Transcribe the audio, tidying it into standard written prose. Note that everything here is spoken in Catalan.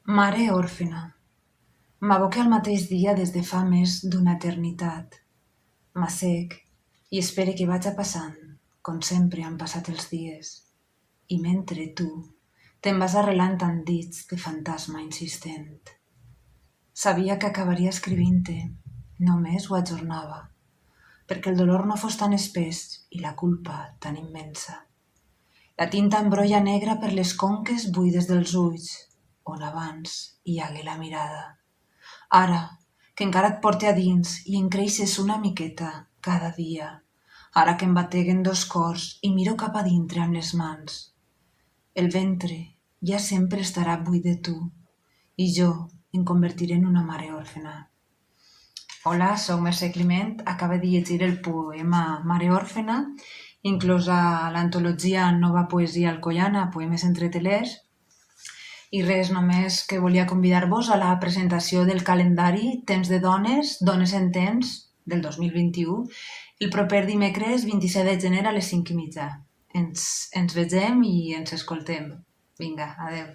Mare òrfena. M'aboque al mateix dia des de fa més d'una eternitat. M'assec i espere que vaja passant, com sempre han passat els dies. I mentre tu te'n vas arrelant en dits de fantasma insistent. Sabia que acabaria escrivint-te, només ho ajornava, perquè el dolor no fos tan espès i la culpa tan immensa. La tinta embrolla negra per les conques buides dels ulls, on abans hi hagué la mirada. Ara, que encara et porte a dins i en creixes una miqueta cada dia, ara que em bateguen dos cors i miro cap a dintre amb les mans. El ventre ja sempre estarà buit de tu i jo em convertiré en una mare òrfena. Hola, sóc Mercè Climent, acaba de llegir el poema Mare òrfena, inclòs a l'antologia Nova Poesia Alcoiana, Poemes entre telers. I res, només que volia convidar-vos a la presentació del calendari Temps de Dones, Dones en Temps, del 2021, el proper dimecres 27 de gener a les 5:30. Ens vegem i ens escoltem. Vinga, adeu.